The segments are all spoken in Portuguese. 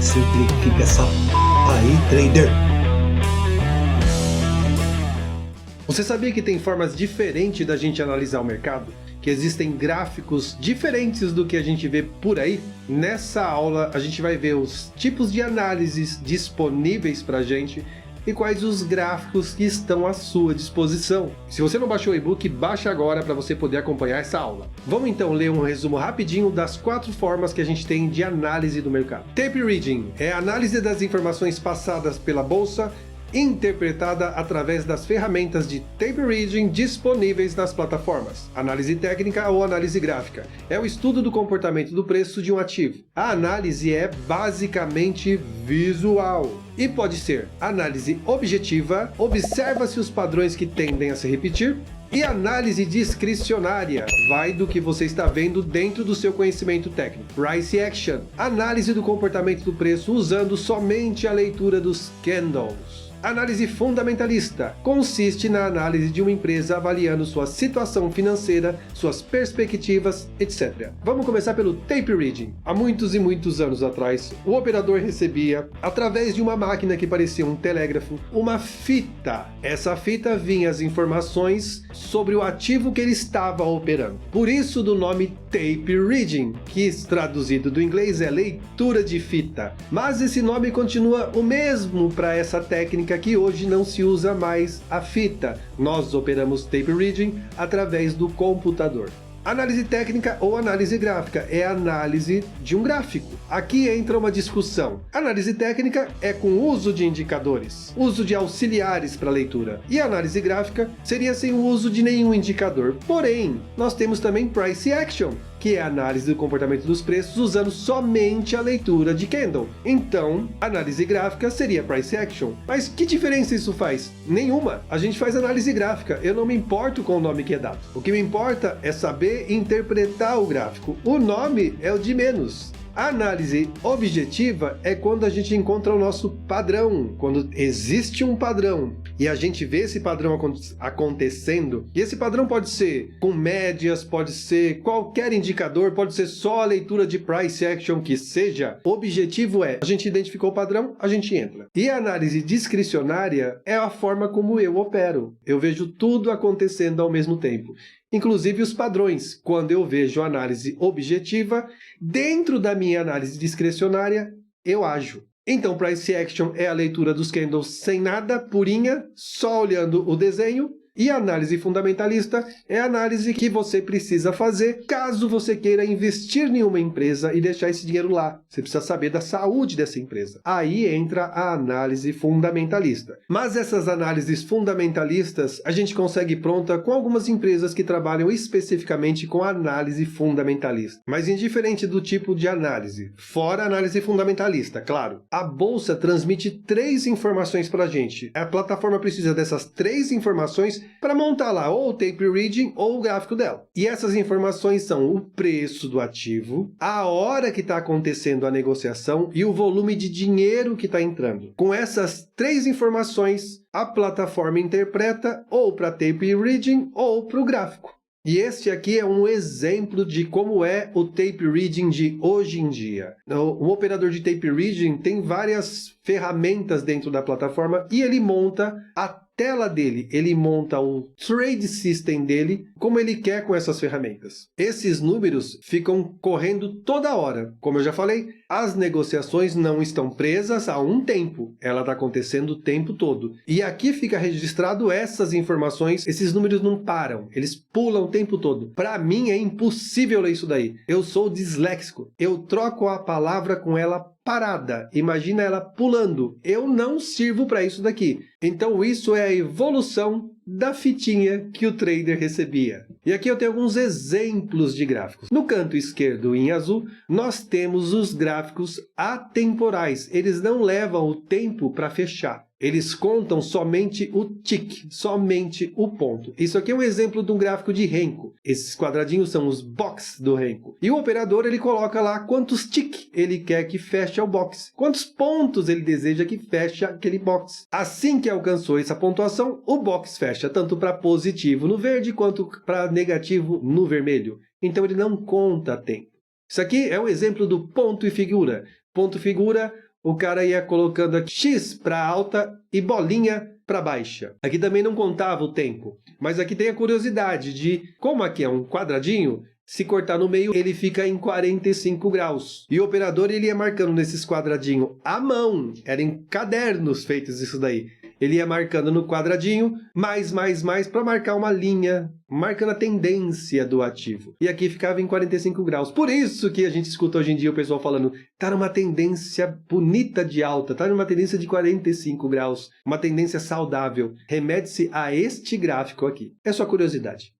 Simplifica essa aí, trader. Você sabia que tem formas diferentes da gente analisar o mercado? Que existem gráficos diferentes do que a gente vê por aí? Nessa aula a gente vai ver os tipos de análises disponíveis para a gente e quais os gráficos que estão à sua disposição. Se você não baixou o e-book, baixa agora para você poder acompanhar essa aula. Vamos então ler um resumo rapidinho das 4 formas que a gente tem de análise do mercado. Tape Reading é a análise das informações passadas pela bolsa, interpretada através das ferramentas de Tape Reading disponíveis nas plataformas. Análise técnica ou análise gráfica é o estudo do comportamento do preço de um ativo. A análise é basicamente visual e pode ser análise objetiva, observa-se os padrões que tendem a se repetir, e análise discricionária, vai do que você está vendo dentro do seu conhecimento técnico. Price Action, análise do comportamento do preço usando somente a leitura dos candles. Análise fundamentalista consiste na análise de uma empresa avaliando sua situação financeira, suas perspectivas, etc. Vamos começar pelo Tape Reading. Há muitos e muitos anos atrás, o operador recebia, através de uma máquina que parecia um telégrafo, uma fita. Essa fita vinha as informações sobre o ativo que ele estava operando. Por isso do nome Tape Reading, que traduzido do inglês é leitura de fita. Mas esse nome continua o mesmo para essa técnica que hoje não se usa mais a fita. Nós operamos Tape Reading através do computador. Análise técnica ou análise gráfica é a análise de um gráfico. Aqui entra uma discussão. Análise técnica é com uso de indicadores, uso de auxiliares para leitura. E a análise gráfica seria sem o uso de nenhum indicador. Porém, nós temos também Price Action, que é a análise do comportamento dos preços usando somente a leitura de candle. Então, análise gráfica seria Price Action. Mas que diferença isso faz? Nenhuma. A gente faz análise gráfica. Eu não me importo com o nome que é dado. O que me importa é saber interpretar o gráfico. O nome é o de menos. A análise objetiva é quando a gente encontra o nosso padrão, quando existe um padrão e a gente vê esse padrão acontecendo, e esse padrão pode ser com médias, pode ser qualquer indicador, pode ser só a leitura de price action que seja. O objetivo é, a gente identificou o padrão, a gente entra. E a análise discricionária é a forma como eu opero. Eu vejo tudo acontecendo ao mesmo tempo. Inclusive os padrões. Quando eu vejo análise objetiva, dentro da minha análise discricionária, eu ajo. Então, Price Action é a leitura dos candles sem nada, purinha, só olhando o desenho. E a análise fundamentalista é a análise que você precisa fazer caso você queira investir em uma empresa e deixar esse dinheiro lá. Você precisa saber da saúde dessa empresa. Aí entra a análise fundamentalista. Mas essas análises fundamentalistas a gente consegue pronta com algumas empresas que trabalham especificamente com análise fundamentalista. Mas indiferente do tipo de análise, fora a análise fundamentalista, claro, a bolsa transmite 3 informações para a gente. A plataforma precisa dessas 3 informações para montar lá ou o Tape Reading ou o gráfico dela. E essas informações são o preço do ativo, a hora que está acontecendo a negociação e o volume de dinheiro que está entrando. Com essas 3 informações, a plataforma interpreta ou para Tape Reading ou para o gráfico. E este aqui é um exemplo de como é o Tape Reading de hoje em dia. O operador de Tape Reading tem várias ferramentas dentro da plataforma e ele monta a tela dele, ele monta o trade system dele como ele quer com essas ferramentas. Esses números ficam correndo toda hora. Como eu já falei, as negociações não estão presas a um tempo. Ela está acontecendo o tempo todo. E aqui fica registrado essas informações, esses números não param, eles pulam o tempo todo. Para mim é impossível ler isso daí. Eu sou disléxico. Eu troco a palavra com ela parada. Imagina ela pulando. Eu não sirvo para isso daqui. Então isso é a evolução da fitinha que o trader recebia. E aqui eu tenho alguns exemplos de gráficos. No canto esquerdo, em azul, nós temos os gráficos atemporais. Eles não levam o tempo para fechar. Eles contam somente o tick, somente o ponto. Isso aqui é um exemplo de um gráfico de Renko. Esses quadradinhos são os box do Renko. E o operador ele coloca lá quantos tick ele quer que feche o box. Quantos pontos ele deseja que feche aquele box. Assim que alcançou essa pontuação, o box fecha tanto para positivo no verde quanto para negativo no vermelho. Então ele não conta tempo. Isso aqui é um exemplo do ponto e figura. Ponto e figura, o cara ia colocando aqui X para alta e bolinha para baixa. Aqui também não contava o tempo, mas aqui tem a curiosidade de, como aqui é um quadradinho, se cortar no meio, ele fica em 45 graus. E o operador, ele ia marcando nesses quadradinhos à mão. Era em cadernos feitos isso daí. Ele ia marcando no quadradinho, mais, para marcar uma linha, marcando a tendência do ativo. E aqui ficava em 45 graus. Por isso que a gente escuta hoje em dia o pessoal falando, tá numa tendência bonita de alta, tá numa tendência de 45 graus, uma tendência saudável. Remete-se a este gráfico aqui. É só curiosidade.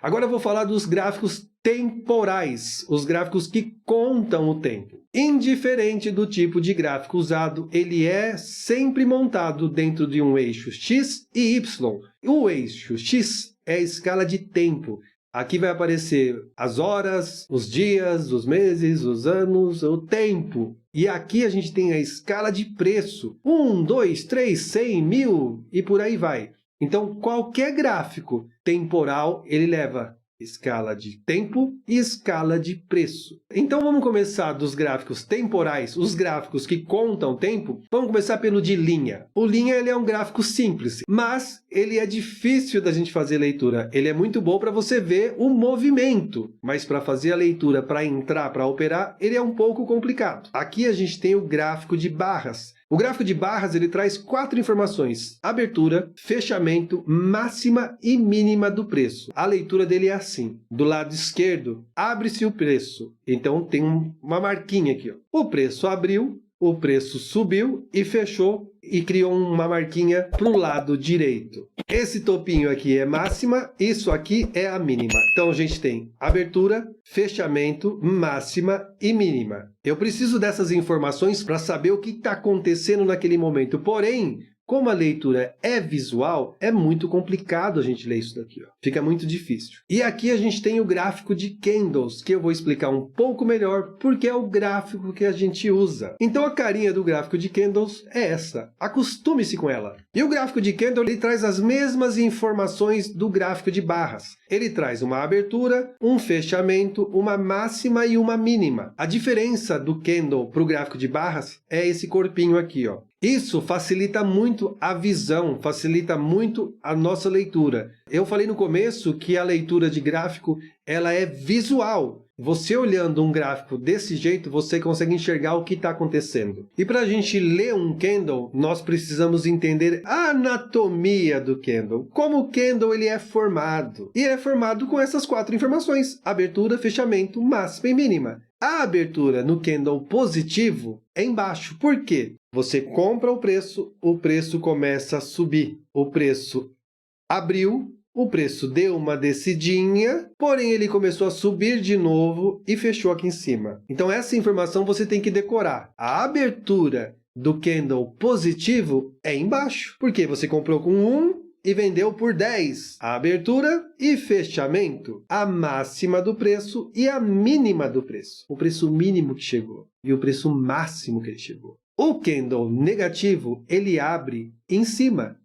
Agora eu vou falar dos gráficos temporais, os gráficos que contam o tempo. Indiferente do tipo de gráfico usado, ele é sempre montado dentro de um eixo X e Y. O eixo X é a escala de tempo. Aqui vai aparecer as horas, os dias, os meses, os anos, o tempo. E aqui a gente tem a escala de preço. 1, 2, 3, 100, 1000 e por aí vai. Então, qualquer gráfico temporal, ele leva escala de tempo e escala de preço. Então, vamos começar dos gráficos temporais, os gráficos que contam tempo. Vamos começar pelo de linha. O linha ele é um gráfico simples, mas ele é difícil da gente fazer leitura. Ele é muito bom para você ver o movimento, mas para fazer a leitura, para entrar, para operar, ele é um pouco complicado. Aqui a gente tem o gráfico de barras. O gráfico de barras ele traz 4 informações: abertura, fechamento, máxima e mínima do preço. A leitura dele é assim: do lado esquerdo, abre-se o preço. Então tem uma marquinha aqui, ó. O preço abriu, o preço subiu e fechou e criou uma marquinha para o lado direito. Esse topinho aqui é máxima, isso aqui é a mínima. Então a gente tem abertura, fechamento, máxima e mínima. Eu preciso dessas informações para saber o que está acontecendo naquele momento. Porém, como a leitura é visual, é muito complicado a gente ler isso daqui, ó. Fica muito difícil. E aqui a gente tem o gráfico de candles, que eu vou explicar um pouco melhor, porque é o gráfico que a gente usa. Então a carinha do gráfico de candles é essa. Acostume-se com ela. E o gráfico de candle ele traz as mesmas informações do gráfico de barras. Ele traz uma abertura, um fechamento, uma máxima e uma mínima. A diferença do candle para o gráfico de barras é esse corpinho aqui, ó. Isso facilita muito a visão, facilita muito a nossa leitura. Eu falei no começo que a leitura de gráfico ela é visual. Você olhando um gráfico desse jeito, você consegue enxergar o que está acontecendo. E para a gente ler um candle, nós precisamos entender a anatomia do candle. Como o candle ele é formado. E é formado com essas 4 informações: abertura, fechamento, máxima e mínima. A abertura no candle positivo é embaixo. Por quê? Você compra o preço começa a subir. O preço abriu, o preço deu uma descidinha, porém ele começou a subir de novo e fechou aqui em cima. Então essa informação você tem que decorar. A abertura do candle positivo é embaixo, porque você comprou com 1 e vendeu por 10. A abertura e fechamento, a máxima do preço e a mínima do preço. O preço mínimo que chegou e o preço máximo que ele chegou. O candle negativo, ele abre em cima.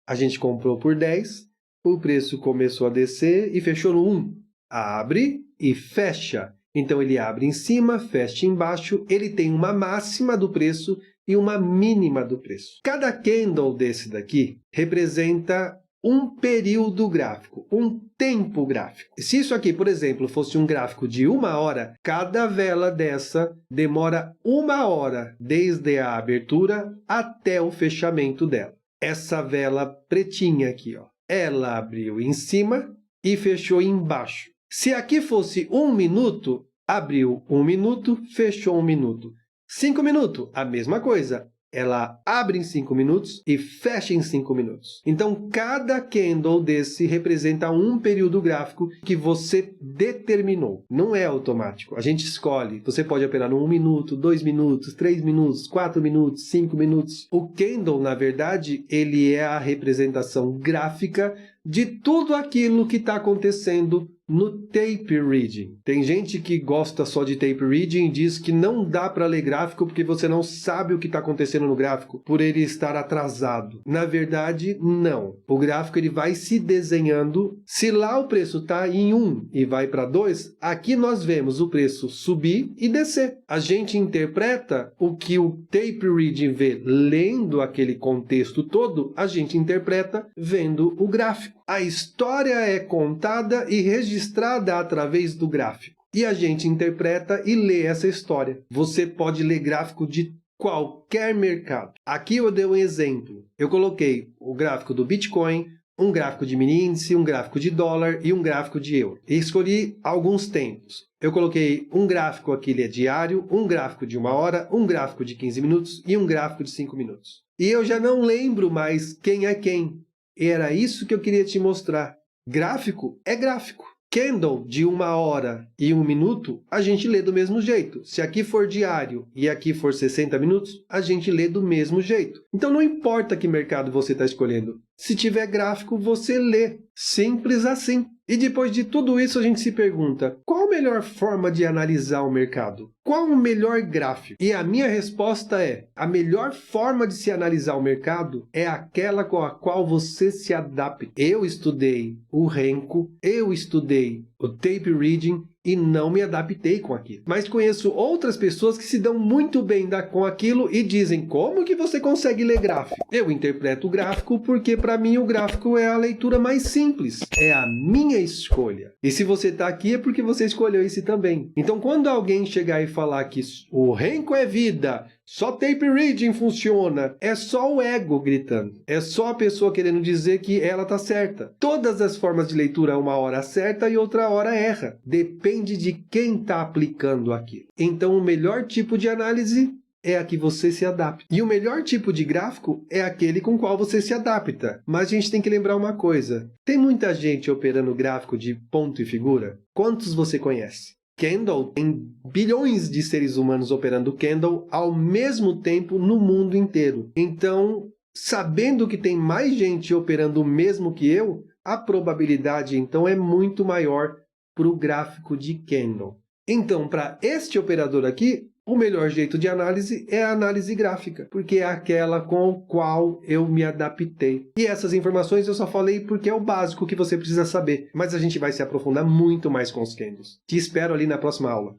A gente comprou por 10, o preço começou a descer e fechou no 1. Abre e fecha. Então ele abre em cima, fecha embaixo, ele tem uma máxima do preço e uma mínima do preço. Cada candle desse daqui representa um período gráfico, um tempo gráfico. Se isso aqui, por exemplo, fosse um gráfico de 1 hora, cada vela dessa demora 1 hora, desde a abertura até o fechamento dela. Essa vela pretinha aqui, ó, ela abriu em cima e fechou embaixo. Se aqui fosse 1 minuto, abriu 1 minuto, fechou 1 minuto. 5 minutos, a mesma coisa. Ela abre em 5 minutos e fecha em 5 minutos. Então, cada candle desse representa um período gráfico que você determinou. Não é automático. A gente escolhe. Você pode operar no 1 minuto, 2 minutos, 3 minutos, 4 minutos, 5 minutos. O candle, na verdade, ele é a representação gráfica de tudo aquilo que está acontecendo no tape reading. Tem gente que gosta só de tape reading e diz que não dá para ler gráfico porque você não sabe o que está acontecendo no gráfico por ele estar atrasado. Na verdade, não. O gráfico ele vai se desenhando. Se lá o preço está em 1 e vai para 2, aqui nós vemos o preço subir e descer. A gente interpreta o que o tape reading vê lendo aquele contexto todo, a gente interpreta vendo o gráfico. A história é contada e registrada através do gráfico. E a gente interpreta e lê essa história. Você pode ler gráfico de qualquer mercado. Aqui eu dei um exemplo. Eu coloquei o gráfico do Bitcoin, um gráfico de mini índice, um gráfico de dólar e um gráfico de euro. E escolhi alguns tempos. Eu coloquei um gráfico aqui, ele é diário, um gráfico de 1 hora, um gráfico de 15 minutos e um gráfico de 5 minutos. E eu já não lembro mais quem é quem. Era isso que eu queria te mostrar. Gráfico é gráfico. Candle de 1 hora e 1 minuto, a gente lê do mesmo jeito. Se aqui for diário e aqui for 60 minutos, a gente lê do mesmo jeito. Então não importa que mercado você está escolhendo. Se tiver gráfico, você lê. Simples assim. E depois de tudo isso, a gente se pergunta, qual a melhor forma de analisar o mercado? Qual o melhor gráfico? E a minha resposta é, a melhor forma de se analisar o mercado é aquela com a qual você se adapta. Eu estudei o Renko, eu estudei o tape reading e não me adaptei com aquilo. Mas conheço outras pessoas que se dão muito bem com aquilo e dizem, como que você consegue ler gráfico? Eu interpreto o gráfico porque para mim o gráfico é a leitura mais simples. É a minha escolha. E se você está aqui é porque você escolheu esse também. Então quando alguém chegar e falar que o Renko é vida, só tape reading funciona, é só o ego gritando. É só a pessoa querendo dizer que ela está certa. Todas as formas de leitura, uma hora acerta e outra hora erra. Depende de quem está aplicando aquilo. Então o melhor tipo de análise é a que você se adapta. E o melhor tipo de gráfico é aquele com o qual você se adapta. Mas a gente tem que lembrar uma coisa. Tem muita gente operando gráfico de ponto e figura? Quantos você conhece? Candle tem bilhões de seres humanos operando Candle ao mesmo tempo no mundo inteiro. Então, sabendo que tem mais gente operando o mesmo que eu, a probabilidade então é muito maior para o gráfico de Candle. Então, para este operador aqui, o melhor jeito de análise é a análise gráfica, porque é aquela com a qual eu me adaptei. E essas informações eu só falei porque é o básico que você precisa saber, mas a gente vai se aprofundar muito mais com os candles. Te espero ali na próxima aula.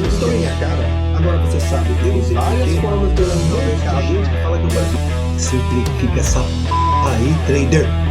História, cara. Agora você sabe, Deus, várias formas de olhar no mercado. Fala que eu simplifica essa aí, trader.